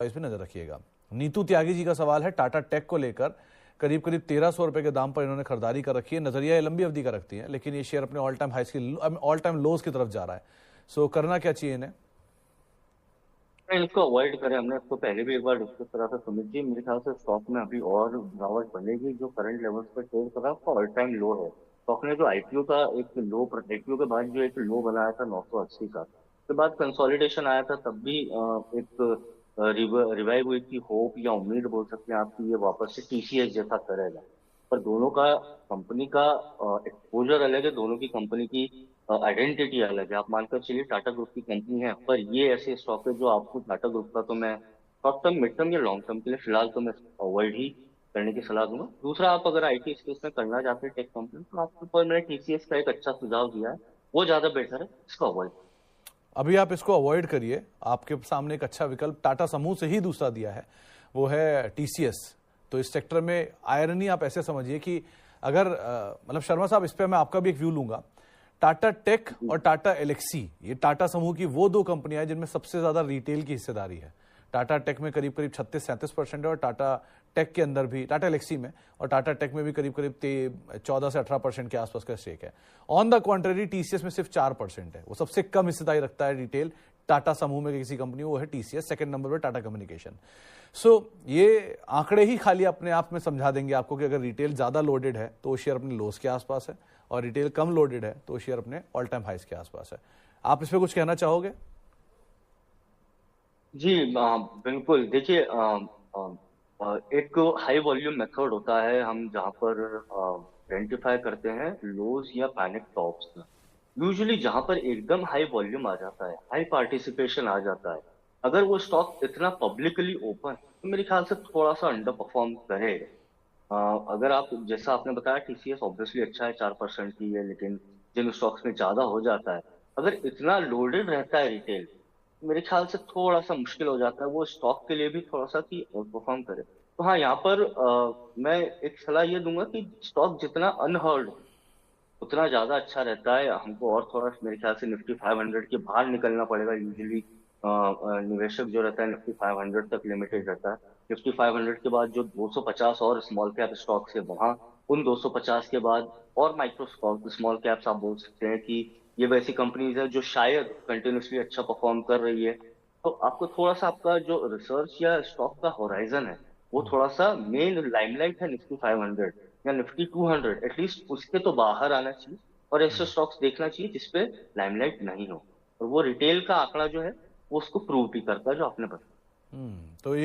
इस पे नजर रखिएगा। नीतू त्यागी जी का सवाल है टाटा टेक को लेकर। करीब करीब 1300 रुपए के दाम पर इन्होंने खरीदारी कर रखी है। नजरिया ये लंबी अवधि का रखती है, लेकिन ये शेयर अपने ऑल टाइम हाइस की ऑल टाइम लोज की तरफ जा रहा है। सो करना क्या चाहिए इन्हें? नहीं, इसको अवॉइड करें। हमने इसको पहले भी एक बार डिस्कस करा था सुमित जी। मेरे ख्याल से स्टॉक में अभी और गिरावट बनेगी। जो करंट लेवल्स पर ट्रेड कर रहा है उसका ऑल टाइम लो है। स्टॉक ने जो आईपीओ का एक लो, आईपीओ के बाद जो एक लो बनाया था 980 का, उसके बाद कंसोलिडेशन आया था, तब भी एक रिवाइव हुई थी होप या उम्मीद बोल सकते हैं आपकी, ये वापस से टीसीएस जैसा करेगा। पर दोनों का कंपनी का एक्सपोजर अलग है, दोनों की कंपनी की आइडेंटिटी अलग है। आप मानकर चलिए टाटा ग्रुप की कंपनी है, पर ये ऐसे स्टॉक है जो आपको टाटा ग्रुप का तो मैं शॉर्ट टर्म, मिड टर्म या लॉन्ग टर्म के लिए फिलहाल तो मैं अवॉइड ही करने की सलाह दूंगा। दूसरा, आप अगर आईटी स्पेस में करना चाहते हैं टेक कंपनी, तो आपके ऊपर मैंने टीसीएस का एक अच्छा सुझाव दिया है, वो ज्यादा बेटर है, इसको अवॉइड। अभी आप इसको अवॉइड करिए। आपके सामने एक अच्छा विकल्प टाटा समूह से ही दूसरा दिया है, वो है टीसीएस। तो इस सेक्टर में आयरनी आप ऐसे समझिए कि अगर मतलब शर्मा साहब, इस पे मैं आपका भी एक व्यू लूंगा। टाटा टेक और टाटा एलेक्सी, ये टाटा समूह की वो दो कंपनियां हैं जिनमें सबसे ज्यादा रिटेल की हिस्सेदारी है। टाटा टेक में करीब करीब 36-37% है, और टाटा टेक के अंदर भी, टाटा एलेक्सी में और टाटा टेक में भी करीब करीब 14 से 18% के आसपास का स्टेक है। ऑन द क्वांट्ररी टीसीएस में सिर्फ 4% है। वो सबसे कम हिस्सेदारी रखता है रिटेल टाटा समूह में किसी कंपनी, वो है टीसीएस। सेकंड नंबर पर टाटा कम्युनिकेशन। सो ये आंकड़े ही खाली अपने आप में समझा देंगे आपको कि अगर रिटेल ज्यादा लोडेड है तो शेयर अपने लोस के आसपास है, और रिटेल कम लोडेड है तो शेयर अपने ऑल टाइम हाइस के आसपास है। आप इस पे कुछ कहना चाहोगे? जी, बिल्कुल। देखिए, एक हाई वॉल्यूम मेथड होता है, हम जहाँ पर आइडेंटिफाई करते हैं लोज या पैनिक टॉप्स। यूजुअली जहाँ पर एकदम हाई वॉल्यूम आ जाता है, हाई पार्टिसिपेशन आ जाता है, अगर वो स्टॉक इतना पब्लिकली ओपन, तो मेरे ख्याल से थोड़ा सा अंडर परफॉर्म करेगा। अगर आप, जैसा आपने बताया, टीसीएस ऑब्वियसली अच्छा है, 4% की है, लेकिन जिन स्टॉक्स में ज्यादा हो जाता है, अगर इतना लोडेड रहता है रिटेल, मेरे ख्याल से थोड़ा सा मुश्किल हो जाता है वो स्टॉक के लिए भी थोड़ा सा कि परफॉर्म करे। तो हाँ, यहाँ पर मैं एक सलाह ये दूंगा कि स्टॉक जितना अनहर्ड उतना ज्यादा अच्छा रहता है हमको। और थोड़ा मेरे ख्याल से निफ्टी 500 के बाहर निकलना पड़ेगा। यूजुअली निवेशक जो रहता है निफ्टी 500 तक लिमिटेड रहता है। निफ्टी 500 के बाद जो 250 और स्मॉल कैप स्टॉक्स है वहां, उन 250 के बाद और माइक्रो स्मॉल कैप्स, आप बोल सकते हैं कि ये वैसी कंपनीज है जो शायद कंटिन्यूसली अच्छा परफॉर्म कर रही है। तो आपको थोड़ा सा, आपका जो रिसर्च या स्टॉक का होराइजन है, वो थोड़ा सा, मेन लाइमलाइट है निफ्टी 500 या निफ्टी 200, एटलीस्ट उसके तो बाहर आना चाहिए, और ऐसे स्टॉक्स देखना चाहिए जिसपे लाइमलाइट नहीं हो। और वो रिटेल का आंकड़ा जो है वो उसको प्रूव भी करता है, जो आपने बताया। तो